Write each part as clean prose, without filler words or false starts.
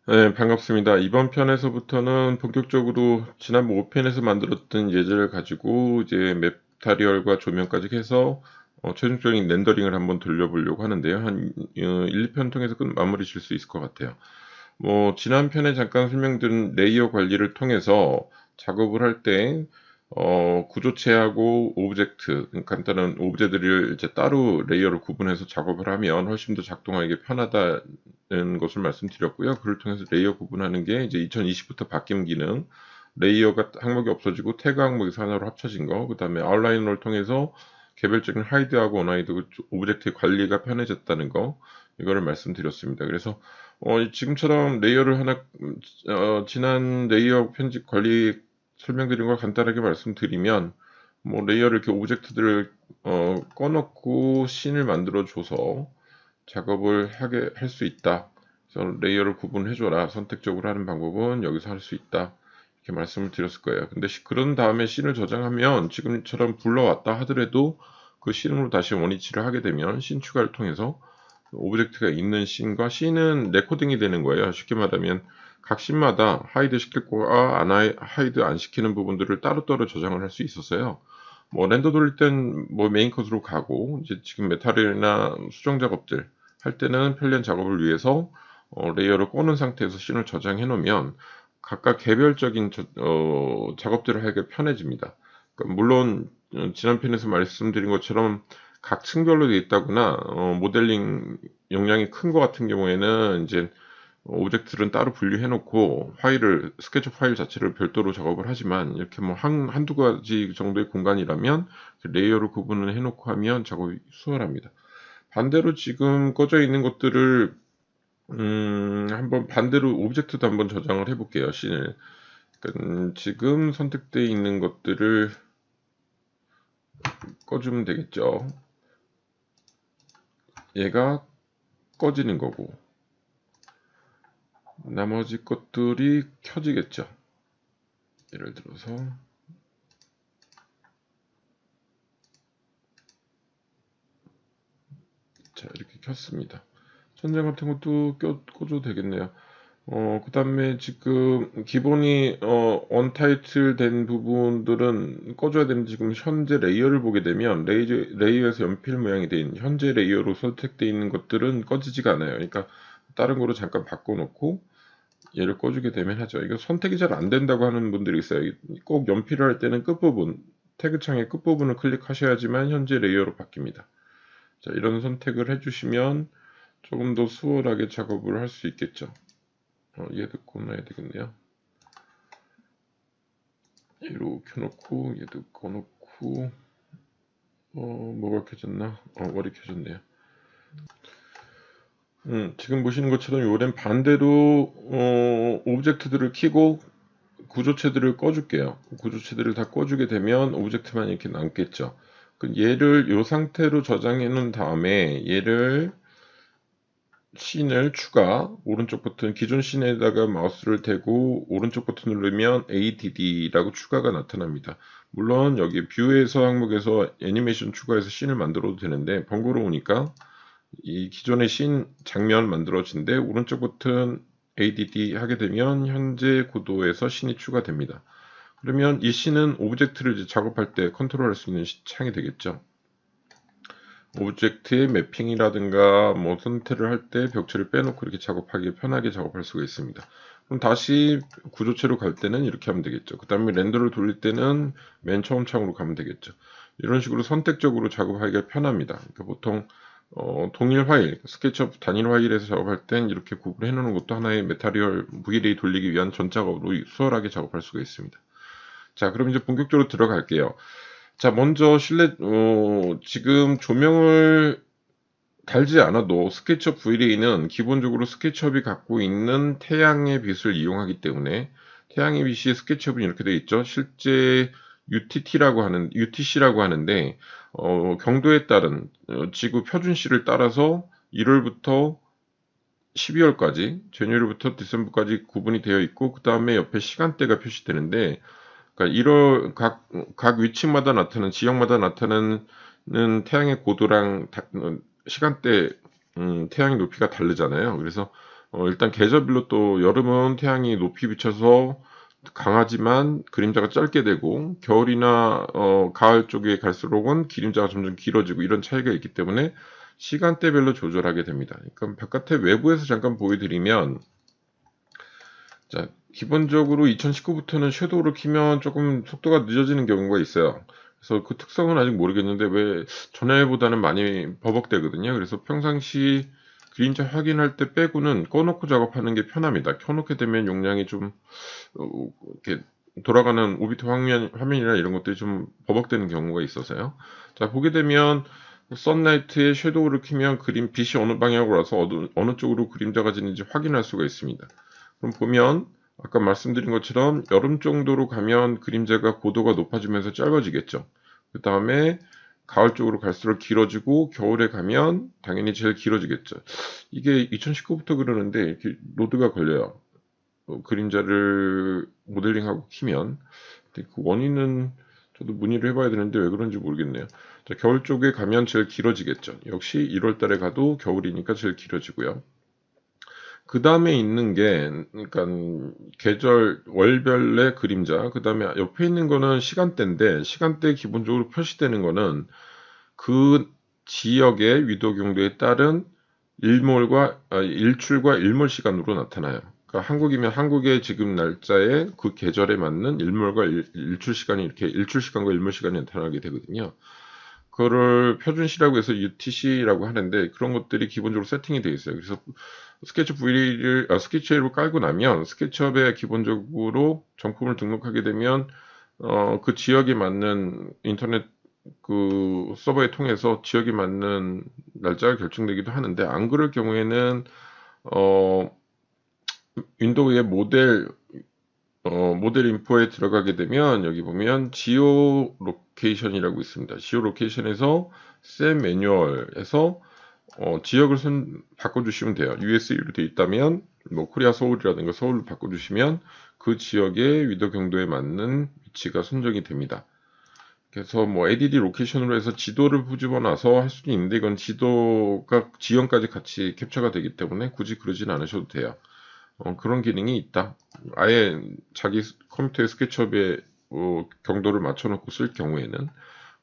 네, 반갑습니다. 이번 편에서부터는 본격적으로 지난 5편에서 만들었던 예제를 가지고 이제 맵타리얼과 조명까지 해서 최종적인 렌더링을 한번 돌려보려고 하는데요. 한 1, 2편 통해서 끝 마무리 질 수 있을 것 같아요. 지난 편에 잠깐 설명드린 레이어 관리를 통해서 작업을 할 때, 구조체하고 오브젝트, 간단한 오브제들을 이제 따로 레이어로 구분해서 작업을 하면 훨씬 더 작동하기 편하다는 것을 말씀드렸고요. 그를 통해서 레이어 구분하는 게 이제 2020부터 바뀐 기능, 레이어가 항목이 없어지고 태그 항목이 하나로 합쳐진 거, 그 다음에 아웃라이너를 통해서 개별적인 하이드하고 언하이드 오브젝트의 관리가 편해졌다는 거, 이거를 말씀드렸습니다. 그래서 지금처럼 레이어를 하나, 지난 레이어 편집 관리 설명드린 걸 간단하게 말씀드리면, 레이어를 이렇게 오브젝트들을, 꺼놓고 씬을 만들어줘서 작업을 할 수 있다. 그래서 레이어를 구분해줘라. 선택적으로 하는 방법은 여기서 할 수 있다. 이렇게 말씀을 드렸을 거예요. 근데 그런 다음에 씬을 저장하면 지금처럼 불러왔다 하더라도 그 씬으로 다시 원위치를 하게 되면 씬 추가를 통해서 오브젝트가 있는 씬과 씬은 레코딩이 되는 거예요. 쉽게 말하면 각 씬마다 하이드 시킬 거와 하이드 안 시키는 부분들을 따로따로 저장을 할 수 있었어요. 렌더 돌릴 땐 메인 컷으로 가고 이제 지금 메탈이나 수정 작업들 할 때는 편리한 작업을 위해서 레이어를 꺼놓은 상태에서 씬을 저장해 놓으면 각각 개별적인 작업들을 하기가 편해집니다. 그러니까 물론 지난 편에서 말씀드린 것처럼 각 층별로 되어 있다거나 모델링 용량이 큰 것 같은 경우에는 이제 오브젝트는 따로 분리해 놓고 스케치업 파일 자체를 별도로 작업을 하지만 이렇게 한두 가지 정도의 공간이라면 레이어로 구분을 해 놓고 하면 작업이 수월합니다. 반대로 지금 꺼져 있는 것들을 한번 반대로 오브젝트도 한번 저장을 해 볼게요. 씬을. 그러니까 지금 선택되어 있는 것들을 꺼주면 되겠죠. 얘가 꺼지는 거고 나머지 것들이 켜지겠죠. 예를 들어서 자 이렇게 켰습니다. 천장 같은 것도 꽂아도 되겠네요. 그 다음에 지금 기본이 언타이틀 된 부분들은 꺼줘야 되는데 지금 현재 레이어를 보게 되면 레이어에서 연필 모양이 된 현재 레이어로 선택되어 있는 것들은 꺼지지가 않아요. 그러니까 다른 거로 잠깐 바꿔놓고 얘를 꺼주게 되면 하죠. 이거 선택이 잘 안 된다고 하는 분들이 있어요. 꼭 연필을 할 때는 끝부분, 태그창의 끝부분을 클릭하셔야지만 현재 레이어로 바뀝니다. 자, 이런 선택을 해주시면 조금 더 수월하게 작업을 할 수 있겠죠. 얘도 꺼놔야 되겠네요. 얘로 켜놓고 얘도 꺼놓고 뭐가 켜졌나? 머리 켜졌네요. 지금 보시는 것처럼 요런 반대로 오브젝트들을 켜고 구조체들을 꺼줄게요. 구조체들을 다 꺼주게 되면 오브젝트만 이렇게 남겠죠. 얘를 이 상태로 저장해 놓은 다음에 얘를 씬을 오른쪽 버튼 기존 씬에다가 마우스를 대고 오른쪽 버튼 누르면 ADD라고 추가가 나타납니다. 물론 여기 뷰에서 항목에서 애니메이션 추가해서 씬을 만들어도 되는데 번거로우니까 이 기존의 씬 장면 만들어진데 오른쪽 버튼 ADD 하게 되면 현재 구도에서 씬이 추가됩니다. 그러면 이 씬은 오브젝트를 이제 작업할 때 컨트롤할 수 있는 창이 되겠죠. 오브젝트의 매핑이라든가 선택을 할 때 벽체를 빼놓고 이렇게 작업하기 편하게 작업할 수가 있습니다. 그럼 다시 구조체로 갈 때는 이렇게 하면 되겠죠. 그 다음에 렌더를 돌릴 때는 맨 처음 창으로 가면 되겠죠. 이런 식으로 선택적으로 작업하기가 편합니다. 그러니까 보통 동일 파일, 스케치업 단일 파일에서 작업할 땐 이렇게 구분해 놓는 것도 하나의 메타리얼 VLA 돌리기 위한 전 작업으로 수월하게 작업할 수가 있습니다. 자, 그럼 이제 본격적으로 들어갈게요. 자, 먼저 지금 조명을 달지 않아도 스케치업 VLA는 기본적으로 스케치업이 갖고 있는 태양의 빛을 이용하기 때문에 태양의 빛이 스케치업은 이렇게 되어 있죠. 실제 UTC라고 하는데 경도에 따른 지구 표준시를 따라서 1월부터 12월까지, 제뉴얼부터 디셈버까지 구분이 되어 있고 그 다음에 옆에 시간대가 표시되는데 그러니까 각 위치마다 나타나는 지역마다 나타나는 태양의 고도랑 시간대 태양의 높이가 다르잖아요. 그래서 일단 계절별로 또 여름은 태양이 높이 비쳐서 강하지만 그림자가 짧게 되고 겨울이나 가을 쪽에 갈수록은 그림자가 점점 길어지고 이런 차이가 있기 때문에 시간대별로 조절하게 됩니다. 그러니까 바깥에 외부에서 잠깐 보여드리면 자, 기본적으로 2019부터는 섀도우를 키면 조금 속도가 늦어지는 경우가 있어요. 그래서 그 특성은 아직 모르겠는데 왜 전에보다는 많이 버벅대거든요. 그래서 평상시 그림자 확인할 때 빼고는 꺼놓고 작업하는 게 편합니다. 켜놓게 되면 용량이 좀 이렇게 돌아가는 오비트 화면이나 이런 것들이 좀 버벅대는 경우가 있어서요. 자, 보게 되면 선라이트에 섀도우를 키면 그림 빛이 어느 방향으로 와서 어느 쪽으로 그림자가 지는지 확인할 수가 있습니다. 그럼 보면 아까 말씀드린 것처럼 여름 정도로 가면 그림자가 고도가 높아지면서 짧아지겠죠. 그 다음에 가을 쪽으로 갈수록 길어지고 겨울에 가면 당연히 제일 길어지겠죠. 이게 2019부터 그러는데 이렇게 로드가 걸려요. 그림자를 모델링하고 키면. 근데 그 원인은 저도 문의를 해봐야 되는데 왜 그런지 모르겠네요. 자, 겨울 쪽에 가면 제일 길어지겠죠. 역시 1월 달에 가도 겨울이니까 제일 길어지고요. 그 다음에 있는 게, 그러니까 계절 월별의 그림자. 그 다음에 옆에 있는 거는 시간대인데 시간대 기본적으로 표시되는 거는 그 지역의 위도 경도에 따른 일출과 일몰 시간으로 나타나요. 그러니까 한국이면 한국의 지금 날짜에 그 계절에 맞는 일몰과 일출 시간이 이렇게 일출 시간과 일몰 시간이 나타나게 되거든요. 그거를 표준시라고 해서 UTC라고 하는데 그런 것들이 기본적으로 세팅이 되어 있어요. 그래서 스케치업을 깔고 나면 스케치업에 기본적으로 정품을 등록하게 되면 그 지역에 맞는 인터넷 그 서버에 통해서 지역에 맞는 날짜가 결정되기도 하는데 안 그럴 경우에는 어, 윈도우의 모델 인포에 들어가게 되면 여기 보면 지오 로케이션이라고 있습니다. 지오 로케이션에서 샘 매뉴얼에서 지역을 바꿔주시면 돼요. USA로 되어 있다면 뭐 코리아 서울이라든가 서울로 바꿔주시면 그 지역의 위도 경도에 맞는 위치가 선정이 됩니다. 그래서 뭐 ADD 로케이션으로 해서 지도를 집어넣어서 할 수도 있는데 이건 지도가 지형까지 같이 캡처가 되기 때문에 굳이 그러진 않으셔도 돼요. 그런 기능이 있다. 아예 자기 컴퓨터의 스케치업에 경도를 맞춰놓고 쓸 경우에는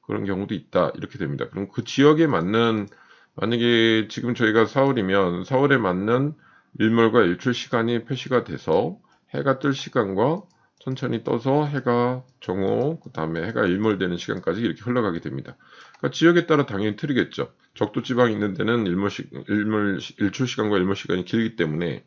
그런 경우도 있다. 이렇게 됩니다. 그럼 그 지역에 맞는 만약에 지금 저희가 4월이면 4월에 맞는 일몰과 일출 시간이 표시가 돼서 해가 뜰 시간과 천천히 떠서 해가 정오, 그 다음에 해가 일몰되는 시간까지 이렇게 흘러가게 됩니다. 그러니까 지역에 따라 당연히 틀리겠죠. 적도 지방이 있는 데는 일출 시간과 일몰 시간이 길기 때문에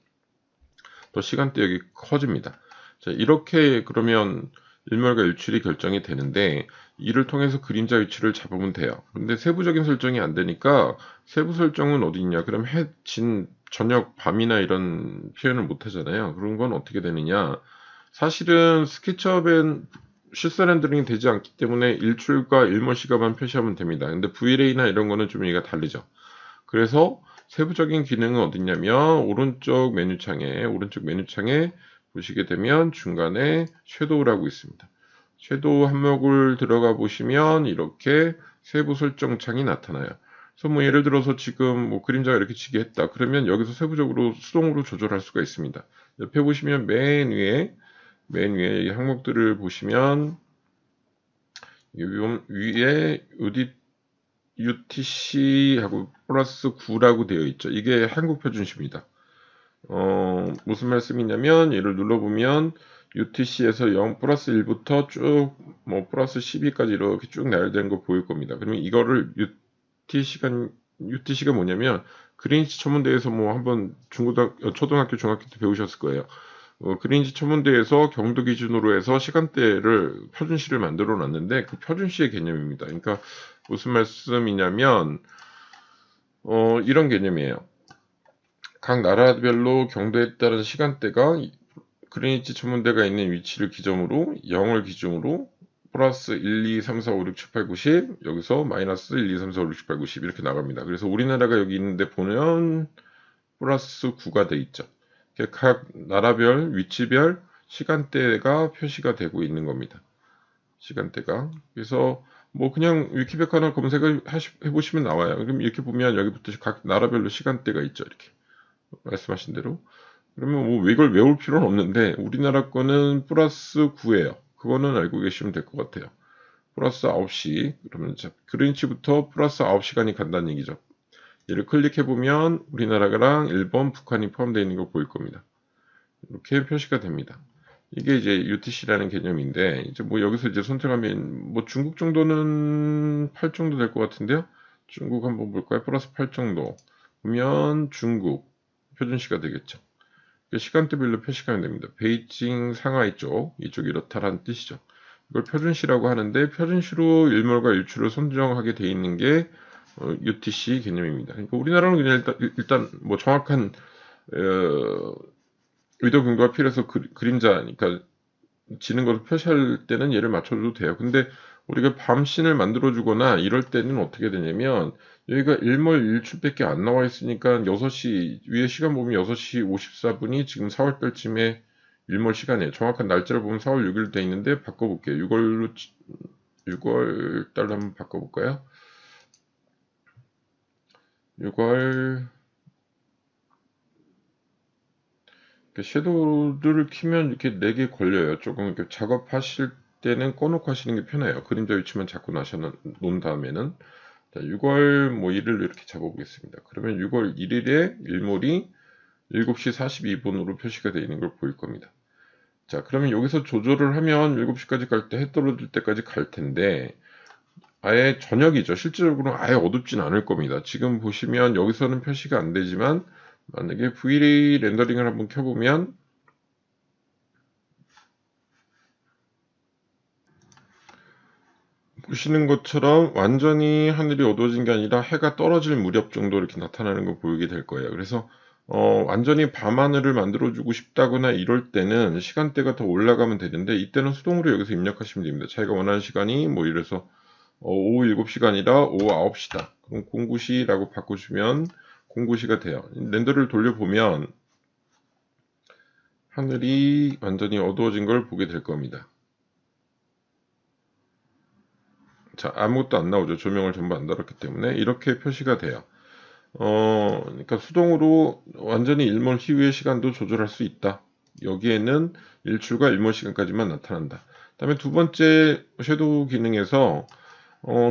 또 시간대역이 커집니다. 자, 이렇게 그러면 일몰과 일출이 결정이 되는데 이를 통해서 그림자 위치를 잡으면 돼요. 근데 세부적인 설정이 안 되니까 세부 설정은 어디 있냐? 그럼 진, 저녁, 밤이나 이런 표현을 못 하잖아요. 그런 건 어떻게 되느냐? 사실은 스케치업엔 실사 렌더링이 되지 않기 때문에 일출과 일몰 시간만 표시하면 됩니다. 근데 V-Ray나 이런 거는 좀 얘기가 다르죠. 그래서 세부적인 기능은 어딨냐면 오른쪽 메뉴창에 보시게 되면 중간에 섀도우라고 있습니다. 섀도우 항목을 들어가 보시면 이렇게 세부 설정 창이 나타나요. 그래서 뭐 예를 들어서 지금 뭐 그림자가 이렇게 지게 했다. 그러면 여기서 세부적으로 수동으로 조절할 수가 있습니다. 옆에 보시면 맨 위에 이 항목들을 보시면 위에 UTC하고 플러스 9라고 되어 있죠. 이게 한국 표준시입니다. 무슨 말씀이냐면 얘를 눌러보면 UTC에서 0 플러스 1부터 쭉 뭐 플러스 12까지 이렇게 쭉 나열된 거 보일 겁니다. 그러면 이거를 UTC가 뭐냐면 그린치 천문대에서 뭐 한번 초등학교, 중학교 때 배우셨을 거예요. 그린치 천문대에서 경도 기준으로 해서 시간대를 표준시를 만들어 놨는데 그 표준시의 개념입니다. 그러니까 무슨 말씀이냐면 이런 개념이에요. 각 나라별로 경도에 따른 시간대가 그린위치 천문대가 있는 위치를 기점으로 0을 기준으로 플러스 1, 2, 3, 4, 5, 6, 7, 8, 90 여기서 마이너스 1, 2, 3, 4, 5, 6, 7, 8, 90 이렇게 나갑니다. 그래서 우리나라가 여기 있는데 보면 플러스 9가 돼 있죠. 각 나라별 위치별 시간대가 표시가 되고 있는 겁니다. 시간대가. 그래서 뭐 그냥 위키백과나 검색을 해보시면 나와요. 그럼 이렇게 보면 여기부터 각 나라별로 시간대가 있죠. 이렇게. 말씀하신 대로. 그러면 뭐 이걸 외울 필요는 없는데 우리나라 거는 플러스 9예요. 그거는 알고 계시면 될 것 같아요. 플러스 9시 그러면 그린치부터 플러스 9시간이 간다는 얘기죠. 얘를 클릭해보면 우리나라랑 일본, 북한이 포함되어 있는 거 보일 겁니다. 이렇게 표시가 됩니다. 이게 이제 UTC라는 개념인데, 이제 뭐 여기서 이제 선택하면, 뭐 중국 정도는 8 정도 될 것 같은데요? 중국 한번 볼까요? 플러스 8 정도. 보면 중국, 표준시가 되겠죠. 시간대별로 표시하면 됩니다. 베이징, 상하이 쪽, 이쪽이 이렇다라는 뜻이죠. 이걸 표준시라고 하는데, 표준시로 일몰과 일출을 선정하게 돼 있는 게 UTC 개념입니다. 그러니까 우리나라는 그냥 일단 뭐 정확한 위도 경도가 필요해서 그림자, 그러니까 지는 것을 표시할 때는 얘를 맞춰줘도 돼요. 근데 우리가 밤신을 만들어주거나 이럴 때는 어떻게 되냐면 여기가 일몰 일출밖에 안 나와 있으니까 6시 위에 시간 보면 6시 54분이 지금 4월달쯤에 일몰 시간이에요. 정확한 날짜를 보면 4월 6일 돼 있는데 바꿔볼게요. 6월 달로 한번 바꿔볼까요? 6월 섀도우를 키면 이렇게 4개 걸려요. 조금 이렇게 작업하실 때는 꺼놓고 하시는 게 편해요. 그림자 위치만 잡고 놓은 다음에는. 자, 6월 뭐 1일 이렇게 잡아보겠습니다. 그러면 6월 1일에 일몰이 7시 42분으로 표시가 되어 있는 걸 보일 겁니다. 자, 그러면 여기서 조절을 하면 7시까지 갈 때 해 떨어질 때까지 갈 텐데, 아예 저녁이죠. 실질적으로는 아예 어둡진 않을 겁니다. 지금 보시면 여기서는 표시가 안 되지만, 만약에 V-Ray 렌더링을 한번 켜보면, 보시는 것처럼 완전히 하늘이 어두워진 게 아니라 해가 떨어질 무렵 정도 이렇게 나타나는 거 보이게 될 거예요. 그래서 완전히 밤하늘을 만들어주고 싶다거나 이럴 때는 시간대가 더 올라가면 되는데 이때는 수동으로 여기서 입력하시면 됩니다. 자기가 원하는 시간이 뭐 이래서 오후 7시가 아니라 오후 9시다. 그럼 09시라고 바꿔주면 09시가 돼요. 렌더를 돌려보면 하늘이 완전히 어두워진 걸 보게 될 겁니다. 자, 아무것도 안 나오죠. 조명을 전부 안 달았기 때문에 이렇게 표시가 돼요. 그러니까 수동으로 완전히 일몰 이후의 시간도 조절할 수 있다. 여기에는 일출과 일몰 시간까지만 나타난다. 그다음에 두 번째 섀도우 기능에서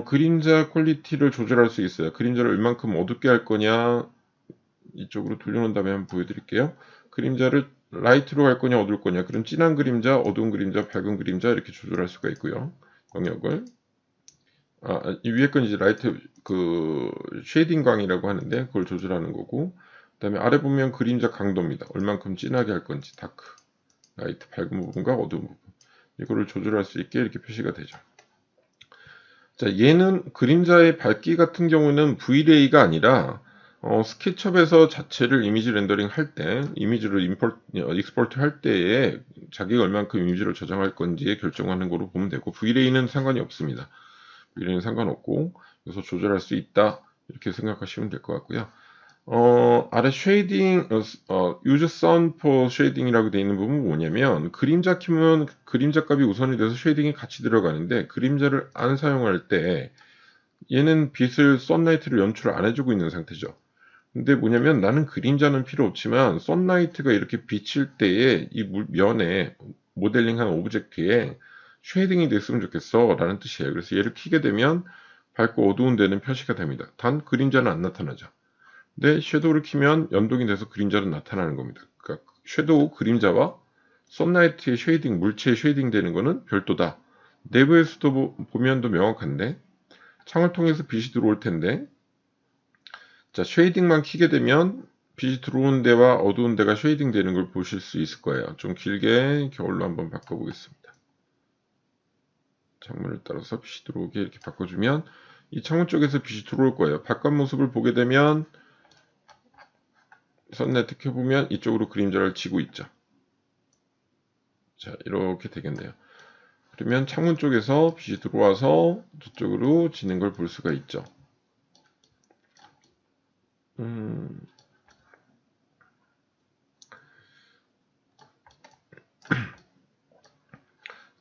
그림자 퀄리티를 조절할 수 있어요. 그림자를 얼만큼 어둡게 할 거냐 이쪽으로 돌려놓은 다음에 한번 보여드릴게요. 그림자를 라이트로 할 거냐 어두울 거냐 그럼 진한 그림자, 어두운 그림자, 밝은 그림자 이렇게 조절할 수가 있고요. 영역을 이 위에 건 이제 라이트 쉐이딩 광이라고 하는데 그걸 조절하는 거고 그다음에 아래 보면 그림자 강도입니다. 얼만큼 진하게 할 건지 다크, 라이트 밝은 부분과 어두운 부분 이거를 조절할 수 있게 이렇게 표시가 되죠. 자, 얘는 그림자의 밝기 같은 경우는 V-Ray가 아니라 스케치업에서 자체를 이미지 렌더링 할 때, 이미지로 익스포트 할 때에 자기가 얼만큼 이미지를 저장할 건지에 결정하는 거로 보면 되고 V-Ray는 상관이 없습니다. V-Ray는 상관없고 그래서 조절할 수 있다 이렇게 생각하시면 될 것 같고요. 아래 쉐이딩, use sun for shading이라고 되어 있는 부분은 뭐냐면, 그림자 키면 그림자 값이 우선이 돼서 쉐이딩이 같이 들어가는데, 그림자를 안 사용할 때, 얘는 빛을, 썬라이트를 연출을 안 해주고 있는 상태죠. 근데 뭐냐면, 나는 그림자는 필요 없지만, 썬라이트가 이렇게 비칠 때에 이 면에, 모델링한 오브젝트에 쉐이딩이 됐으면 좋겠어. 라는 뜻이에요. 그래서 얘를 키게 되면, 밝고 어두운 데는 표시가 됩니다. 단, 그림자는 안 나타나죠. 근데 섀도우를 키면 연동이 돼서 그림자로 나타나는 겁니다. 그러니까 섀도우 그림자와 썬라이트의 쉐이딩, 물체의 쉐이딩 되는 거는 별도다. 내부에서도 보면 더 명확한데 창을 통해서 빛이 들어올 텐데 자 쉐이딩만 키게 되면 빛이 들어오는 데와 어두운 데가 쉐이딩 되는 걸 보실 수 있을 거예요. 좀 길게 겨울로 한번 바꿔보겠습니다. 창문을 따라서 빛이 들어오게 이렇게 바꿔주면 이 창문 쪽에서 빛이 들어올 거예요. 바깥 모습을 보게 되면 선라이트 켜보면 이쪽으로 그림자를 지고 있죠. 자, 이렇게 되겠네요. 그러면 창문 쪽에서 빛이 들어와서 저쪽으로 지는 걸 볼 수가 있죠.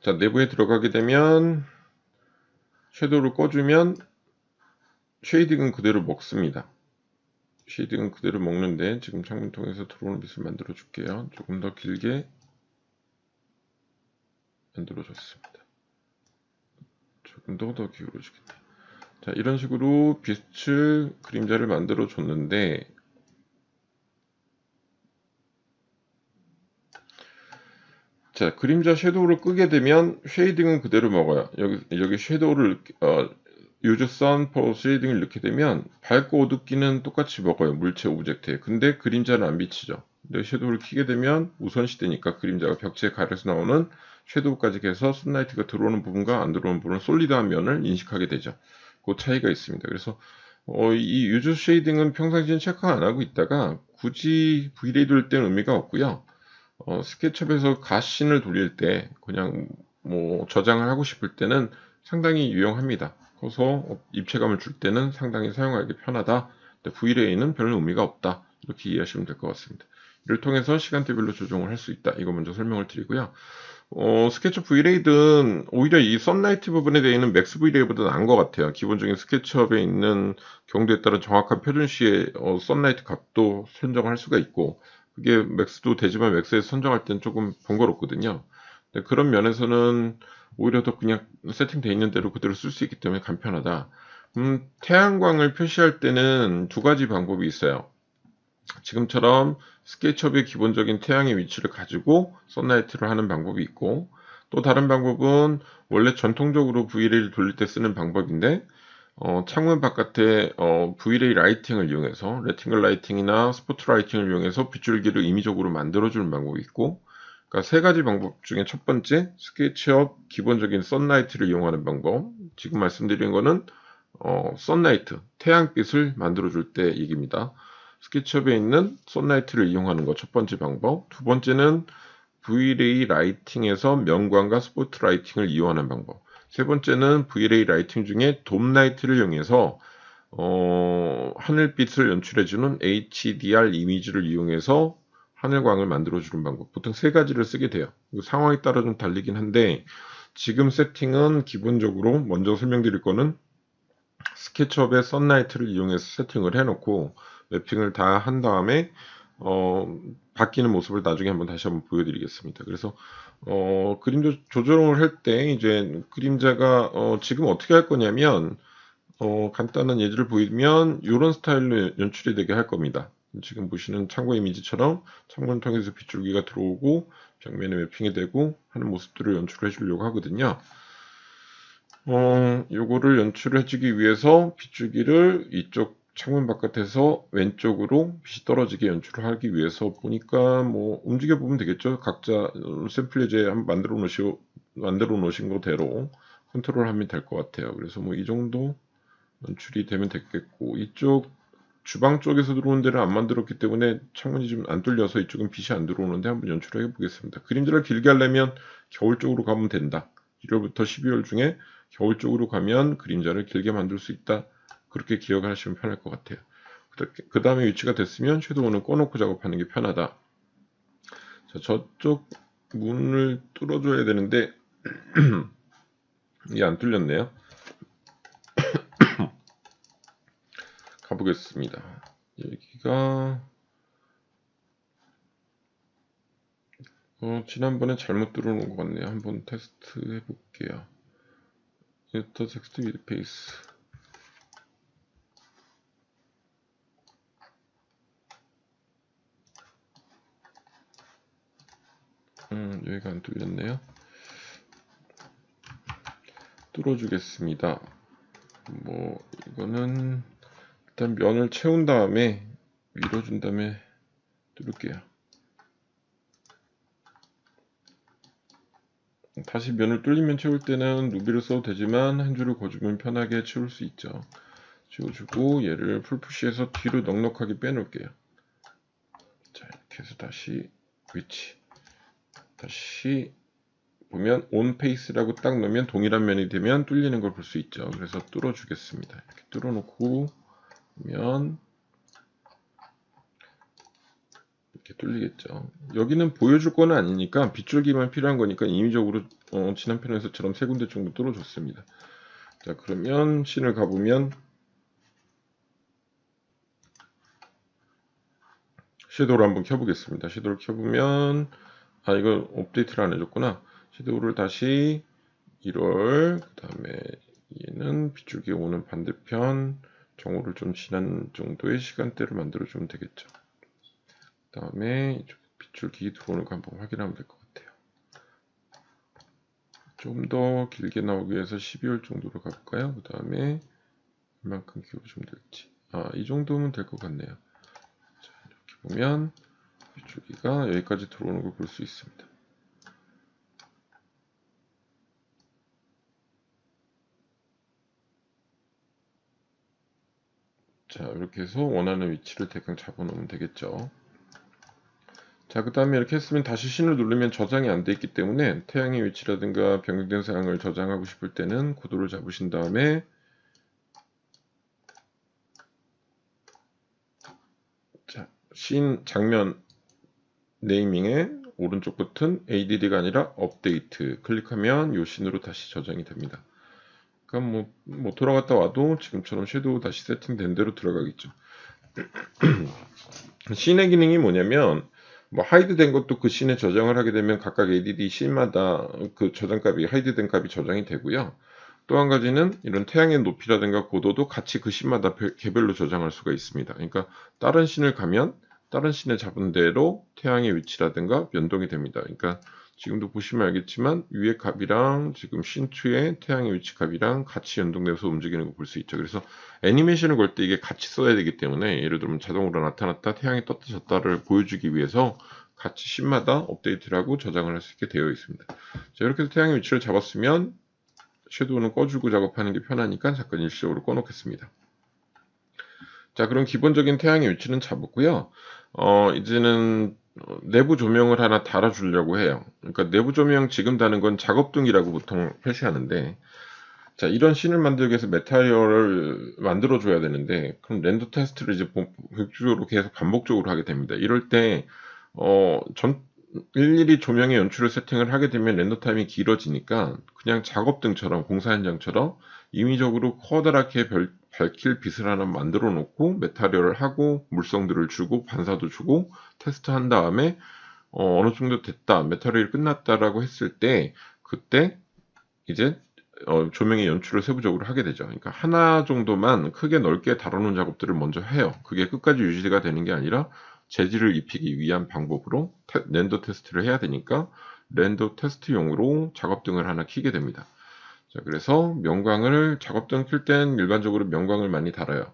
자, 내부에 들어가게 되면 섀도우를 꺼주면 쉐이딩은 그대로 먹습니다. 쉐이딩은 그대로 먹는데 지금 창문 통해서 들어오는 빛을 만들어 줄게요. 조금 더 길게 만들어 줬습니다. 조금 더 기울여 주겠다. 자, 이런 식으로 빛을 그림자를 만들어 줬는데, 자, 그림자 섀도우를 끄게 되면 쉐이딩은 그대로 먹어요. 여기 섀도우를 유즈 선 포 쉐이딩을 넣게 되면 밝고 어둡기는 똑같이 먹어요. 물체 오브젝트에. 근데 그림자는 안 비치죠. 근데 섀도우를 켜게 되면 우선시되니까 그림자가 벽지에 가려서 나오는 섀도우까지 해서 sunlight가 들어오는 부분과 안 들어오는 부분은 솔리드한 면을 인식하게 되죠. 그 차이가 있습니다. 그래서 이 유즈 쉐이딩은 평상시엔 체크 안 하고 있다가 굳이 V레이도 할 때는 의미가 없고요. 스케치업에서 가신을 돌릴 때 그냥 뭐 저장을 하고 싶을 때는 상당히 유용합니다. 그래서 입체감을 줄 때는 상당히 사용하기 편하다. V레이는 별로 의미가 없다. 이렇게 이해하시면 될 것 같습니다. 이를 통해서 시간대별로 조정을 할 수 있다. 이거 먼저 설명을 드리고요. 스케치업 V레이든 오히려 이 썬라이트 부분에 대해 있는 맥스 V레이보다 나은 것 같아요. 기본적인 스케치업에 있는 경도에 따른 정확한 표준 시에 썬라이트 값도 선정할 수가 있고, 그게 맥스도 되지만 맥스에서 선정할 때는 조금 번거롭거든요. 그런 면에서는 오히려 더 그냥 세팅되어 있는 대로 그대로 쓸 수 있기 때문에 간편하다. 태양광을 표시할 때는 두 가지 방법이 있어요. 지금처럼 스케치업의 기본적인 태양의 위치를 가지고 썬라이트를 하는 방법이 있고, 또 다른 방법은 원래 전통적으로 V레이를 돌릴 때 쓰는 방법인데, 창문 바깥에 V레이 라이팅을 이용해서 레팅글 라이팅이나 스포트 라이팅을 이용해서 빗줄기를 임의적으로 만들어주는 방법이 있고, 그러니까 세 가지 방법 중에 첫 번째, 스케치업 기본적인 썬라이트를 이용하는 방법. 지금 말씀드린 거는 썬라이트, 태양빛을 만들어줄 때 얘기입니다. 스케치업에 있는 썬라이트를 이용하는 거 첫 번째 방법. 두 번째는 V레이 라이팅에서 명광과 스포트 라이팅을 이용하는 방법. 세 번째는 V레이 라이팅 중에 돔 라이트를 이용해서 하늘빛을 연출해주는 HDR 이미지를 이용해서 하늘광을 만들어주는 방법. 보통 세 가지를 쓰게 돼요. 상황에 따라 좀 달리긴 한데, 지금 세팅은 기본적으로 먼저 설명드릴 거는 스케치업의 썬라이트를 이용해서 세팅을 해놓고 맵핑을 다 한 다음에 바뀌는 모습을 나중에 다시 한번 보여드리겠습니다. 그래서 그림자 조정을 할 때 이제 그림자가 지금 어떻게 할 거냐면 간단한 예제를 보이면 이런 스타일로 연출이 되게 할 겁니다. 지금 보시는 참고 이미지처럼 창문을 통해서 빗줄기가 들어오고 벽면에 매핑이 되고 하는 모습들을 연출해 주려고 하거든요. 요거를 연출해 주기 위해서 빗줄기를 이쪽 창문 바깥에서 왼쪽으로 빛이 떨어지게 연출을 하기 위해서 보니까 뭐 움직여 보면 되겠죠. 각자 샘플 예제 한번 만들어 놓으신 거대로 컨트롤하면 될 것 같아요. 그래서 뭐 이 정도 연출이 되면 되겠고, 이쪽 주방 쪽에서 들어오는 데를 안 만들었기 때문에 창문이 좀 안 뚫려서 이쪽은 빛이 안 들어오는데 한번 연출해 보겠습니다. 그림자를 길게 하려면 겨울 쪽으로 가면 된다. 1월부터 12월 중에 겨울 쪽으로 가면 그림자를 길게 만들 수 있다. 그렇게 기억하시면 편할 것 같아요. 그 다음에 위치가 됐으면 섀도우는 꺼놓고 작업하는 게 편하다. 자, 저쪽 문을 뚫어줘야 되는데 이게 안 뚫렸네요. 가보겠습니다. 여기가 지난번에 잘못 들어오는 것 같네요. 한번 테스트 해볼게요. Enter text with face. 여기가 안 뚫렸네요. 뚫어주겠습니다. 뭐 이거는 일단 면을 채운 다음에 밀어준 다음에 뚫을게요. 다시 면을 뚫리면 채울 때는 누비를 써도 되지만 한 줄을 거주면 편하게 채울 수 있죠. 지워주고 얘를 풀푸시해서 뒤로 넉넉하게 빼놓을게요. 자, 이렇게 해서 다시 위치, 다시 보면 온 페이스라고 딱 넣으면 동일한 면이 되면 뚫리는 걸 볼 수 있죠. 그래서 뚫어주겠습니다. 이렇게 뚫어놓고 보면 이렇게 뚫리겠죠. 여기는 보여줄 거는 아니니까 빗줄기만 필요한 거니까 임의적으로 지난 편에서처럼 세 군데 정도 뚫어줬습니다. 자, 그러면 씬을 가보면 섀도우를 한번 켜보겠습니다. 섀도우를 켜보면, 아, 이거 업데이트를 안 해줬구나. 섀도우를 다시 1월, 그 다음에 얘는 빗줄기 오는 반대편, 정오를 좀 지난 정도의 시간대를 만들어주면 되겠죠. 그 다음에 빗줄기 들어오는 거 한번 확인하면 될 것 같아요. 좀 더 길게 나오기 위해서 12월 정도로 가볼까요? 그 다음에 얼만큼 키워주면 될지. 아, 이 정도면 될 것 같네요. 자, 이렇게 보면 빗줄기가 여기까지 들어오는 걸 볼 수 있습니다. 자, 이렇게 해서 원하는 위치를 대강 잡아놓으면 되겠죠. 자, 그 다음에 이렇게 했으면 다시 신을 누르면 저장이 안 돼 있기 때문에 태양의 위치라든가 변경된 사항을 저장하고 싶을 때는 구도를 잡으신 다음에 자, 씬 장면 네이밍의 오른쪽 버튼 ADD가 아니라 업데이트 클릭하면 이 씬으로 다시 저장이 됩니다. 그러니까 뭐 돌아갔다 와도 지금처럼 섀도우 다시 세팅된 대로 들어가겠죠. 씬의 기능이 뭐냐면 뭐 하이드된 것도 그 씬에 저장을 하게 되면 각각 ADD 씬마다 그 저장값이 하이드된 값이 저장이 되고요. 또 한 가지는 이런 태양의 높이라든가 고도도 같이 그 씬마다 개별로 저장할 수가 있습니다. 그러니까 다른 씬을 가면 다른 씬에 잡은 대로 태양의 위치라든가 변동이 됩니다. 그러니까 지금도 보시면 알겠지만 위의 값이랑 지금 씬2의 태양의 위치 값이랑 같이 연동돼서 움직이는 거 볼 수 있죠. 그래서 애니메이션을 걸 때 이게 같이 써야 되기 때문에 예를 들면 자동으로 나타났다 태양이 떴다 졌다를 보여주기 위해서 같이 씬마다 업데이트를 하고 저장을 할 수 있게 되어 있습니다. 자, 이렇게 해서 태양의 위치를 잡았으면 섀도우는 꺼주고 작업하는 게 편하니까 잠깐 일시적으로 꺼놓겠습니다. 자, 그럼 기본적인 태양의 위치는 잡았고요. 이제는 내부 조명을 하나 달아주려고 해요. 그러니까 내부 조명 지금 다는 건 작업등이라고 보통 표시하는데, 자, 이런 씬을 만들기 위해서 메타리얼을 만들어줘야 되는데, 그럼 렌더 테스트를 이제 본격적으로 계속 반복적으로 하게 됩니다. 이럴 때, 일일이 조명의 연출을 세팅을 하게 되면 렌더 타임이 길어지니까 그냥 작업등처럼 공사 현장처럼 임의적으로 커다랗게 밝힐 빛을 하나 만들어 놓고 메타리얼을 하고 물성들을 주고 반사도 주고 테스트한 다음에 어느 정도 됐다 메타리얼이 끝났다라고 했을 때 그때 이제 조명의 연출을 세부적으로 하게 되죠. 그러니까 하나 정도만 크게 넓게 다뤄놓은 작업들을 먼저 해요. 그게 끝까지 유지가 되는 게 아니라 재질을 입히기 위한 방법으로 렌더 테스트를 해야 되니까 렌더 테스트용으로 작업등을 하나 켜게 됩니다. 자, 그래서 명광을 작업등 켤 땐 일반적으로 명광을 많이 달아요.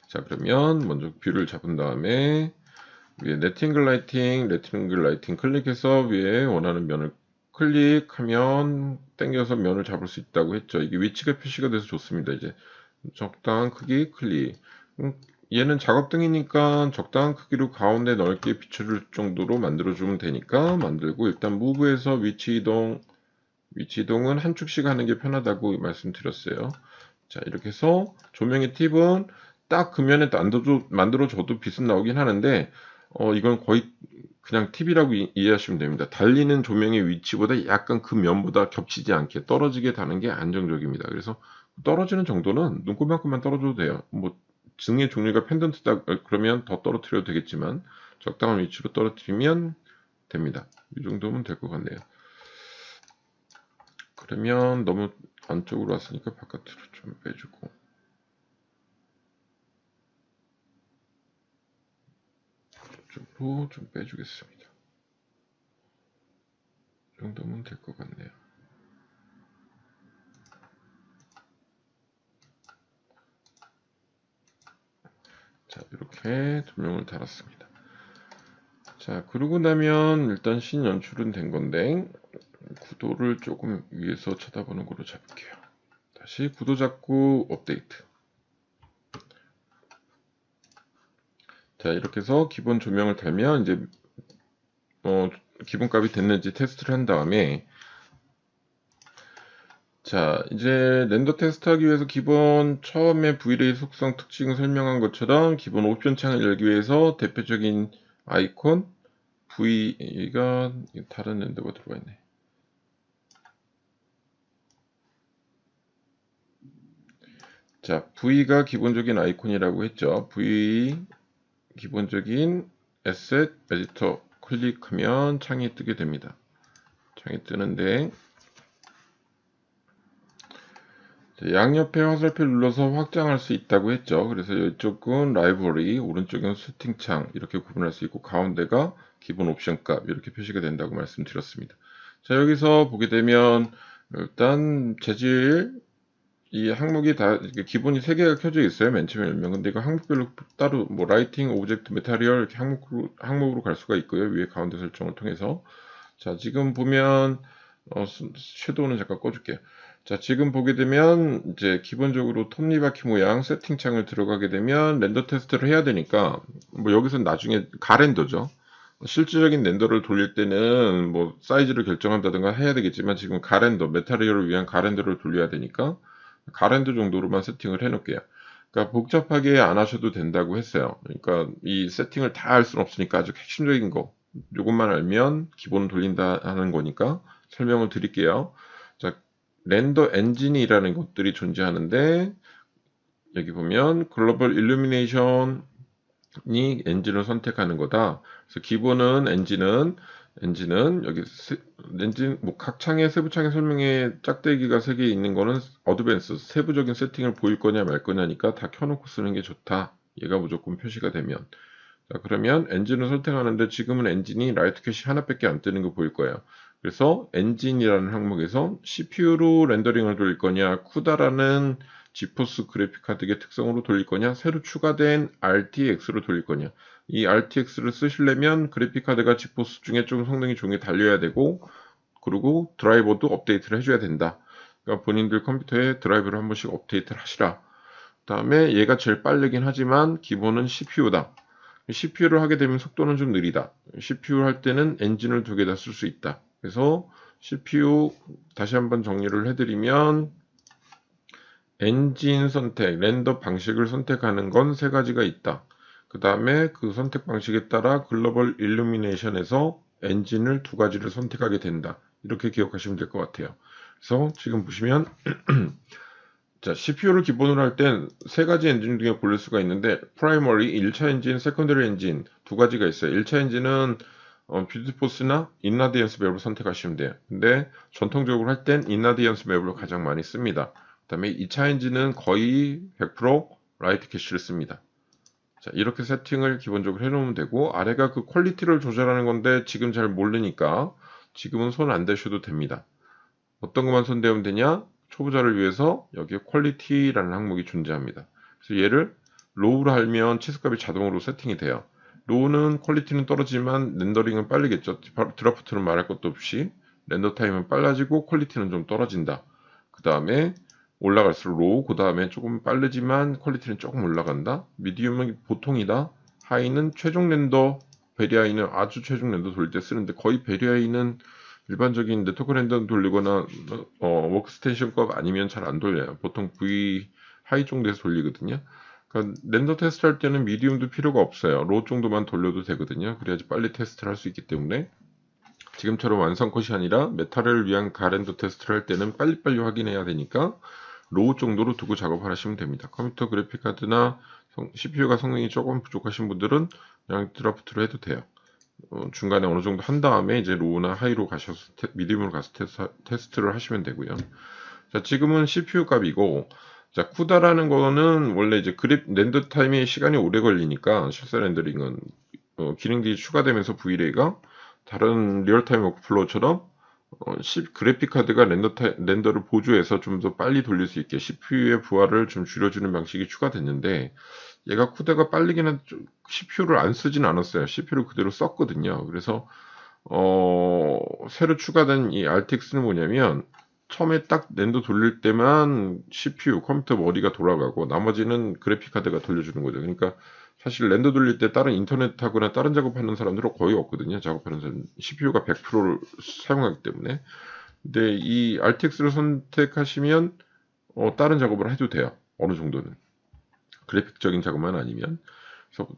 자, 그러면 먼저 뷰를 잡은 다음에 위에 레팅글 라이팅 클릭해서 위에 원하는 면을 클릭하면 당겨서 면을 잡을 수 있다고 했죠. 이게 위치가 표시가 돼서 좋습니다. 이제 적당한 크기 클릭. 얘는 작업등이니까 적당한 크기로 가운데 넓게 비춰줄 정도로 만들어주면 되니까 만들고 일단 무브에서 위치 이동은 한 축씩 하는 게 편하다고 말씀드렸어요. 자, 이렇게 해서 조명의 팁은 딱 그 면에 만들어줘도 빛은 나오긴 하는데 이건 거의 그냥 팁이라고 이해하시면 됩니다. 달리는 조명의 위치보다 약간 그 면보다 겹치지 않게 떨어지게 다는 게 안정적입니다. 그래서 떨어지는 정도는 눈곱만큼만 떨어져도 돼요. 뭐 등의 종류가 펜던트다 그러면 더 떨어뜨려도 되겠지만 적당한 위치로 떨어뜨리면 됩니다. 이 정도면 될 것 같네요. 그러면 너무 안쪽으로 왔으니까 바깥으로 좀 빼주고 이쪽으로 좀 빼주겠습니다. 이 정도면 될 것 같네요. 자, 이렇게 조명을 달았습니다. 자, 그러고 나면 일단 씬 연출은 된 건데 구도를 조금 위에서 쳐다보는 걸로 잡을게요. 다시 구도 잡고 업데이트. 자, 이렇게 해서 기본 조명을 달면 이제 기본값이 됐는지 테스트를 한 다음에 자, 이제 렌더 테스트하기 위해서 기본 처음에 V-ray 속성 특징을 설명한 것처럼 기본 옵션 창을 열기 위해서 대표적인 아이콘 V가 다른 렌더가 들어가 있네. 자, V가 기본적인 아이콘이라고 했죠. V 기본적인 에셋 에디터 클릭하면 창이 뜨게 됩니다. 창이 뜨는데 양옆에 화살표 눌러서 확장할 수 있다고 했죠. 그래서 이쪽은 라이브러리, 오른쪽은 세팅창 이렇게 구분할 수 있고 가운데가 기본 옵션 값 이렇게 표시가 된다고 말씀드렸습니다. 자, 여기서 보게 되면 일단 재질 이 항목이 다 기본이 3개가 켜져 있어요. 맨 처음에 열면. 근데 이거 항목별로 따로 뭐 라이팅, 오브젝트, 메타리얼 이렇게 항목으로 갈 수가 있고요. 위에 가운데 설정을 통해서. 자, 지금 보면 섀도우는 잠깐 꺼줄게요. 자, 지금 보게 되면 이제 기본적으로 톱니바퀴 모양 세팅창을 들어가게 되면 렌더 테스트를 해야 되니까 뭐 여기서 나중에 가렌더죠. 실질적인 렌더를 돌릴 때는 뭐 사이즈를 결정한다든가 해야 되겠지만 지금 가렌더, 메타리얼을 위한 가렌더를 돌려야 되니까 가렌더 정도로만 세팅을 해 놓을게요. 그러니까 복잡하게 안 하셔도 된다고 했어요. 그러니까 이 세팅을 다 할 수는 없으니까 아주 핵심적인 거 요것만 알면 기본 돌린다 하는 거니까 설명을 드릴게요. 자, 렌더 엔진이라는 것들이 존재하는데 여기 보면 글로벌 일루미네이션이 엔진을 선택하는 거다. 그래서 기본은 엔진은 여기 엔진 뭐 각 창에 세부 창에 설명에 짝대기가 3개 있는 거는 어드밴스 세부적인 세팅을 보일 거냐 말 거냐니까 다 켜놓고 쓰는 게 좋다. 얘가 무조건 표시가 되면 자, 그러면 엔진을 선택하는데 지금은 엔진이 라이트 캐시 하나밖에 안 뜨는 거 보일 거예요. 그래서 엔진이라는 항목에서 CPU로 렌더링을 돌릴 거냐, 쿠다라는 지포스 그래픽 카드의 특성으로 돌릴 거냐, 새로 추가된 RTX로 돌릴 거냐. 이 RTX를 쓰시려면 그래픽 카드가 지포스 중에 좀 성능이 좋은 게 달려야 되고, 그리고 드라이버도 업데이트를 해줘야 된다. 그러니까 본인들 컴퓨터에 드라이버를 한 번씩 업데이트를 하시라. 그 다음에 얘가 제일 빠르긴 하지만 기본은 CPU다. CPU를 하게 되면 속도는 좀 느리다. CPU 할 때는 엔진을 2개 다 쓸 수 있다. 그래서 CPU 다시 한번 정리를 해드리면 엔진 선택, 렌더 방식을 선택하는 건 3가지가 있다. 그 다음에 그 선택 방식에 따라 글로벌 일루미네이션에서 엔진을 2가지를 선택하게 된다. 이렇게 기억하시면 될 것 같아요. 그래서 지금 보시면 자, CPU를 기본으로 할 땐 3가지 엔진 중에 고를 수가 있는데 프라이머리, 1차 엔진, 세컨더리 엔진 2가지가 있어요. 1차 엔진은 뷰티포스나 인라디언스 맵을 선택하시면 돼요. 근데 전통적으로 할 땐 인라디언스 맵을 가장 많이 씁니다. 그 다음에 2차 엔진은 거의 100% 라이트 캐시를 씁니다. 자, 이렇게 세팅을 기본적으로 해놓으면 되고 아래가 그 퀄리티를 조절하는 건데 지금 잘 모르니까 지금은 손 안 대셔도 됩니다. 어떤 것만 손대면 되냐? 초보자를 위해서 여기에 퀄리티라는 항목이 존재합니다. 그래서 얘를 로우로 하면 치수값이 자동으로 세팅이 돼요. 로우는 퀄리티는 떨어지지만 렌더링은 빠르겠죠. 드라프트는 말할 것도 없이 렌더 타임은 빨라지고 퀄리티는 좀 떨어진다. 그 다음에 올라갈수록 로우, 그 다음에 조금 빠르지만 퀄리티는 조금 올라간다. 미디움은 보통이다. 하이는 최종 렌더, 베리아이는 아주 최종 렌더 돌릴 때 쓰는데 거의 베리아이는 일반적인 네트워크 렌더 돌리거나 워크스테이션 값 아니면 잘 안 돌려요. 보통 V 하이 정도에서 돌리거든요. 그러니까 렌더 테스트 할 때는 미디움도 필요가 없어요. 로우 정도만 돌려도 되거든요. 그래야지 빨리 테스트를 할 수 있기 때문에 지금처럼 완성 컷이 아니라 메타를 위한 가렌더 테스트를 할 때는 빨리빨리 확인해야 되니까 로우 정도로 두고 작업을 하시면 됩니다. 컴퓨터 그래픽 카드나 CPU가 성능이 조금 부족하신 분들은 그냥 드라프트로 해도 돼요. 중간에 어느 정도 한 다음에 이제 로우나 하이로 가셔서 미디움으로 가서 테스트를 하시면 되고요. 자, 지금은 CPU 값이고, 자, 쿠다라는 거는 원래 이제 렌더 타임이 시간이 오래 걸리니까 실사 렌더링은 기능들이 추가되면서 VRA가 다른 리얼타임 워크플로우처럼 그래픽 카드가 렌더를 보조해서 좀 더 빨리 돌릴 수 있게 CPU의 부하를 좀 줄여주는 방식이 추가됐는데 얘가 쿠다가 빠르긴 한 CPU를 안 쓰진 않았어요. CPU를 그대로 썼거든요. 그래서 새로 추가된 이 RTX는 뭐냐면 처음에 딱 렌더 돌릴 때만 CPU 컴퓨터 머리가 돌아가고 나머지는 그래픽 카드가 돌려주는 거죠. 그러니까 사실 렌더 돌릴 때 다른 인터넷하거나 다른 작업하는 사람들은 거의 없거든요. 작업하는 사람 CPU가 100%를 사용하기 때문에. 근데 이 RTX를 선택하시면 다른 작업을 해도 돼요. 어느 정도는. 그래픽적인 작업만 아니면. 그래서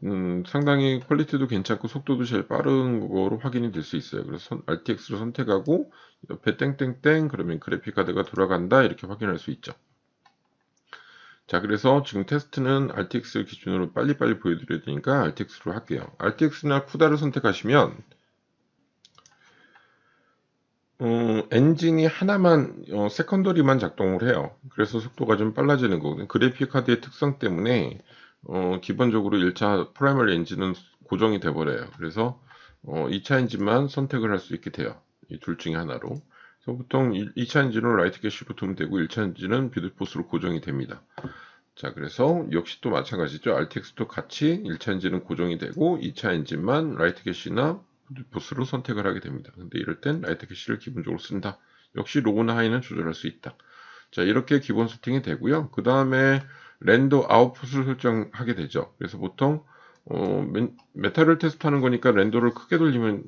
상당히 퀄리티도 괜찮고 속도도 제일 빠른 거로 확인이 될 수 있어요. 그래서 RTX로 선택하고 옆에 땡땡땡 그러면 그래픽 카드가 돌아간다 이렇게 확인할 수 있죠. 자, 그래서 지금 테스트는 RTX 기준으로 빨리빨리 보여드려야 되니까 RTX로 할게요. RTX나 쿠다를 선택하시면 엔진이 하나만 세컨더리만 작동을 해요. 그래서 속도가 좀 빨라지는 거거든요. 그래픽 카드의 특성 때문에 기본적으로 1차 프라이머리 엔진은 고정이 돼 버려요. 그래서 2차 엔진만 선택을 할 수 있게 돼요. 이 둘 중에 하나로. 그래서 보통 2차 엔진은 라이트 캐시로 두면 되고 1차 엔진은 비드포스로 고정이 됩니다. 자, 그래서 역시 또 마찬가지죠. RTX도 같이 1차 엔진은 고정이 되고 2차 엔진만 라이트 캐시나 보스로 선택을 하게 됩니다. 근데 이럴 땐 라이트 캐시를 기본적으로 쓴다. 역시 로우나 하이는 조절할 수 있다. 자, 이렇게 기본 세팅이 되고요. 그 다음에 렌더 아웃풋을 설정하게 되죠. 그래서 보통 메탈을 테스트하는 거니까 렌더를 크게 돌리면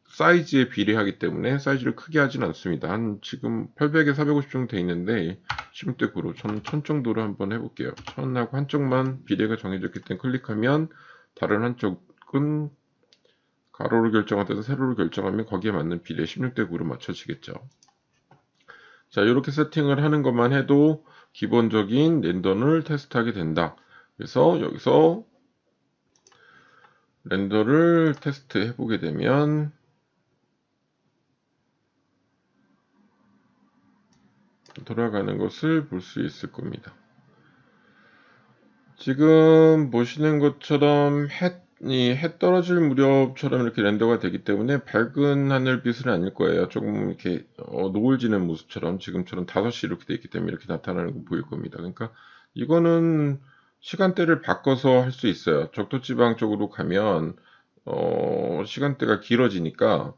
사이즈에 비례하기 때문에 사이즈를 크게 하진 않습니다. 한 지금 800에 450 정도 돼 있는데 16대 9로 저는 1000 정도로 한번 해볼게요. 1000하고 한쪽만 비례가 정해졌기 때문에 클릭하면 다른 한쪽은 가로로 결정하듯 세로로 결정하면 거기에 맞는 비례 16대 9로 맞춰지겠죠. 자, 이렇게 세팅을 하는 것만 해도 기본적인 렌더를 테스트하게 된다. 그래서 여기서 렌더를 테스트 해보게 되면 돌아가는 것을 볼 수 있을 겁니다. 지금 보시는 것처럼 해 떨어질 무렵처럼 이렇게 렌더가 되기 때문에 밝은 하늘빛은 아닐 거예요. 조금 이렇게 노을 지는 모습처럼 지금처럼 5시 이렇게 돼 있기 때문에 이렇게 나타나는 거 보일 겁니다. 그러니까 이거는 시간대를 바꿔서 할 수 있어요. 적도지방 쪽으로 가면 시간대가 길어지니까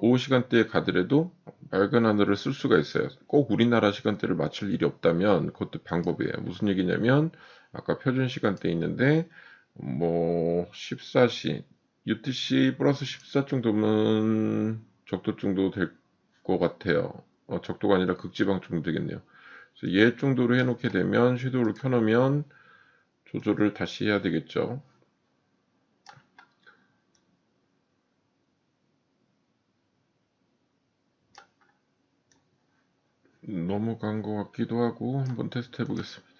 오후 시간대에 가더라도 맑은 하늘을 쓸 수가 있어요. 꼭 우리나라 시간대를 맞출 일이 없다면 그것도 방법이에요. 무슨 얘기냐면 아까 표준 시간대 있는데 뭐 14시 UTC 플러스 14 정도면 적도 정도 될 것 같아요. 적도가 아니라 극지방 정도 되겠네요. 그래서 얘 정도로 해놓게 되면 섀도우를 켜놓으면 조절을 다시 해야 되겠죠. 넘어간 것 같기도 하고 한번 테스트 해보겠습니다.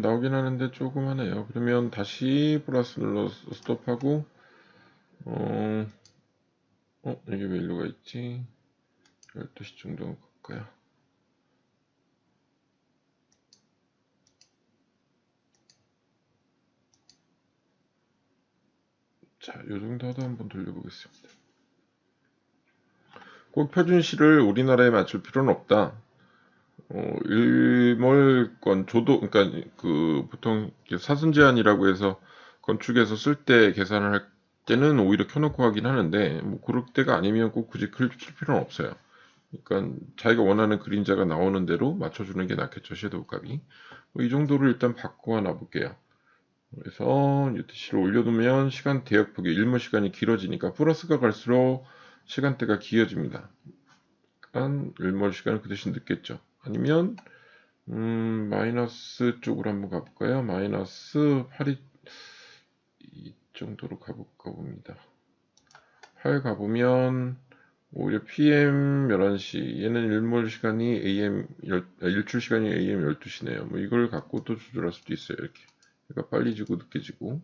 나오긴 하는데 조금 하네요. 그러면 다시 플러스 눌러서 스톱하고 어, 이게 왜 일로가 있지? 12시 정도 갈까요? 자, 요 정도 하도 한번 돌려보겠습니다. 꼭 표준시를 우리나라에 맞출 필요는 없다. 일몰권 조도, 그러니까 그 보통 사순 제한이라고 해서 건축에서 쓸 때 계산을 할 때는 오히려 켜놓고 하긴 하는데 뭐 그럴 때가 아니면 꼭 굳이 킬 필요는 없어요. 그러니까 자기가 원하는 그림자가 나오는 대로 맞춰주는 게 낫겠죠, 섀도우 값이. 이 정도를 일단 바꿔 놔볼게요. 그래서 UTC를 올려두면 시간 대역폭이 일몰 시간이 길어지니까 플러스가 갈수록 시간대가 길어집니다. 그러니까 일몰 시간은 그 대신 늦겠죠. 아니면 마이너스 쪽으로 한번 가볼까요? 마이너스 8이 이 정도로 가볼까 봅니다. 8 가보면 오히려 PM 11시 얘는 일몰 시간이 AM 일출 시간이 AM 12시네요. 뭐 이걸 갖고 또 조절할 수도 있어요. 이렇게 그러니까 빨리 지고 늦게 지고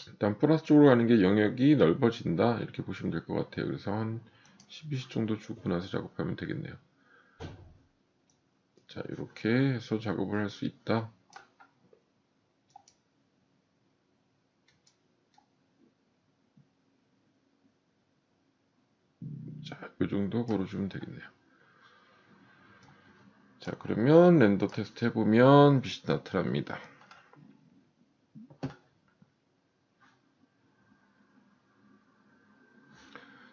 일단 플러스 쪽으로 가는 게 영역이 넓어진다 이렇게 보시면 될 것 같아요. 그래서 한 12시 정도 주고 나서 작업하면 되겠네요. 자, 이렇게 해서 작업을 할 수 있다. 자, 이 정도 걸어주면 되겠네요. 자, 그러면 렌더 테스트 해보면 빛이 나타납니다.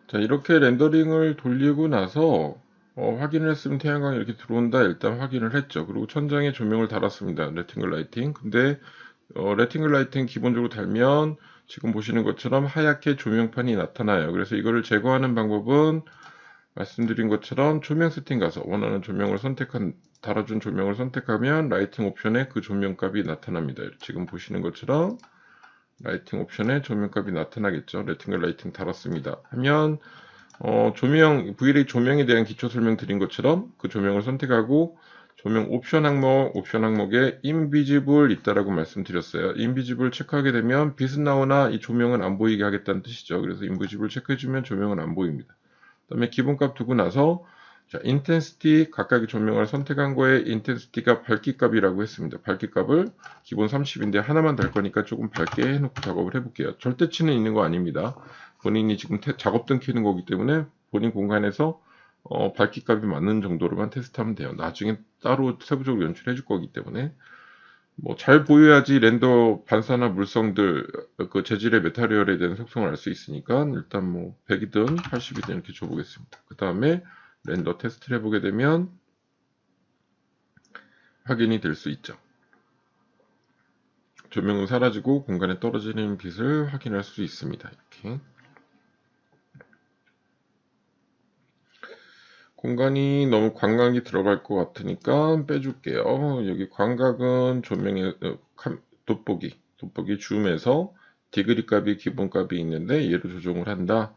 자, 이렇게 렌더링을 돌리고 나서 확인을 했으면 태양광이 이렇게 들어온다 일단 확인을 했죠. 그리고 천장에 조명을 달았습니다. 레팅글 라이팅. 근데 레팅글 라이팅 기본적으로 달면 지금 보시는 것처럼 하얗게 조명판이 나타나요. 그래서 이거를 제거하는 방법은 말씀드린 것처럼 조명 세팅 가서 원하는 조명을 달아준 조명을 선택하면 라이팅 옵션에 그 조명값이 나타납니다. 지금 보시는 것처럼 라이팅 옵션에 조명값이 나타나겠죠. 레팅글 라이팅 달았습니다. 하면 조명, VLA 조명에 대한 기초 설명 드린 것처럼 그 조명을 선택하고 조명 옵션 항목에 invisible 있다라고 말씀드렸어요. invisible 체크하게 되면 빛은 나오나 이 조명은 안 보이게 하겠다는 뜻이죠. 그래서 invisible 체크해주면 조명은 안 보입니다. 그 다음에 기본값 두고 나서 자, intensity 각각의 조명을 선택한 거에 intensity가 밝기 값이라고 했습니다. 밝기 값을 기본 30인데 하나만 달 거니까 조금 밝게 해놓고 작업을 해볼게요. 절대치는 있는 거 아닙니다. 본인이 지금 작업등 켜는 거기 때문에 본인 공간에서 밝기 값이 맞는 정도로만 테스트하면 돼요. 나중에 따로 세부적으로 연출해 줄 거기 때문에 뭐 잘 보여야지 렌더 반사나 물성들 그 재질의 메타리얼에 대한 속성을 알 수 있으니까 일단 뭐 100이든 80이든 이렇게 줘보겠습니다. 그 다음에 렌더 테스트를 해보게 되면 확인이 될 수 있죠. 조명은 사라지고 공간에 떨어지는 빛을 확인할 수 있습니다. 이렇게 공간이 너무 광각이 들어갈 것 같으니까 빼줄게요. 여기 광각은 조명의 돋보기 줌에서 디그리 값이 기본 값이 있는데 얘를 조정을 한다.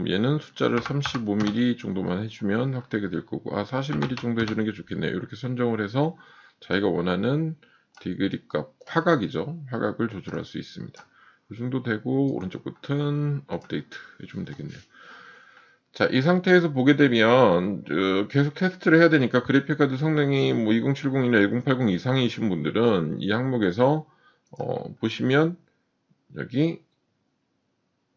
얘는 숫자를 35mm 정도만 해주면 확대가 될 거고 40mm 정도 해주는 게 좋겠네요. 이렇게 선정을 해서 자기가 원하는 디그리 값 화각이죠. 화각을 조절할 수 있습니다. 이 정도 되고 오른쪽 버튼 업데이트 해주면 되겠네요. 자, 이 상태에서 보게 되면 계속 테스트를 해야 되니까 그래픽카드 성능이 뭐 2070이나 1080 이상이신 분들은 이 항목에서 보시면 여기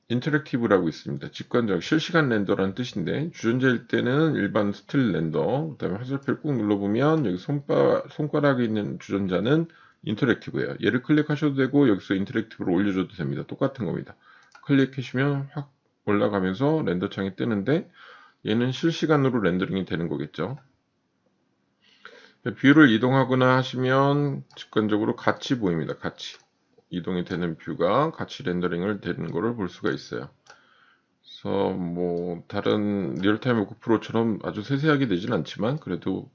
인터랙티브라고 있습니다. 직관적 실시간 렌더라는 뜻인데 주전자일 때는 일반 스틸 렌더, 그 다음에 화살표를 꾹 눌러보면 여기 손가락에 있는 주전자는 인터랙티브예요. 얘를 클릭하셔도 되고 여기서 인터랙티브로 올려줘도 됩니다. 똑같은 겁니다. 클릭하시면 확 올라가면서 렌더 창이 뜨는데 얘는 실시간으로 렌더링이 되는 거겠죠. 뷰를 이동하거나 하시면 직관적으로 같이 보입니다. 같이 이동이 되는 뷰가 같이 렌더링을 되는 것을 볼 수가 있어요. 그래서 뭐 다른 리얼타임 워크 프로처럼 아주 세세하게 되진 않지만 그래도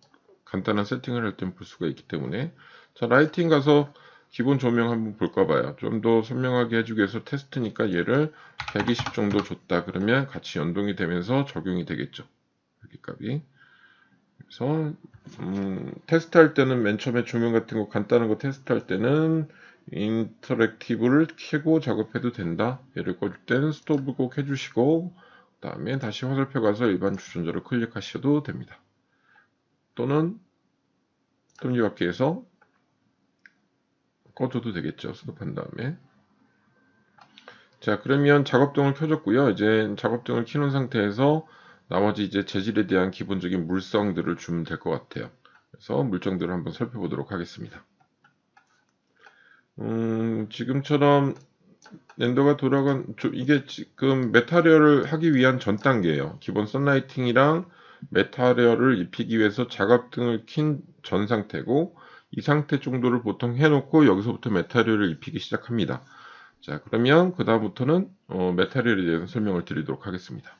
간단한 세팅을 할 땐 볼 수가 있기 때문에 자, 라이팅 가서 기본 조명 한번 볼까 봐요. 좀 더 선명하게 해주기 위해서 테스트니까 얘를 120 정도 줬다 그러면 같이 연동이 되면서 적용이 되겠죠. 여기 값이. 그래서 테스트할 때는 맨 처음에 조명 같은 거 간단한 거 테스트할 때는 인터랙티브를 켜고 작업해도 된다. 얘를 꺼줄 때는 스톱을 꼭 해주시고 그 다음에 다시 화살표 가서 일반 주전자를 클릭하셔도 됩니다. 또는 tum기바퀴에서 꺼줘도 되겠죠. 스톱한 다음에. 자, 그러면 작업등을 켜줬고요. 이제 작업등을 켜놓은 상태에서 나머지 이제 재질에 대한 기본적인 물성들을 주면 될 것 같아요. 그래서 물성들을 한번 살펴보도록 하겠습니다. 지금처럼 렌더가 돌아간, 이게 지금 메타리얼을 하기 위한 전 단계예요. 기본 선라이팅이랑 메타리얼을 입히기 위해서 작업등을 킨 전 상태고, 이 상태 정도를 보통 해놓고 여기서부터 메타리얼을 입히기 시작합니다. 자, 그러면 그 다음부터는 메타리얼에 대해서 설명을 드리도록 하겠습니다.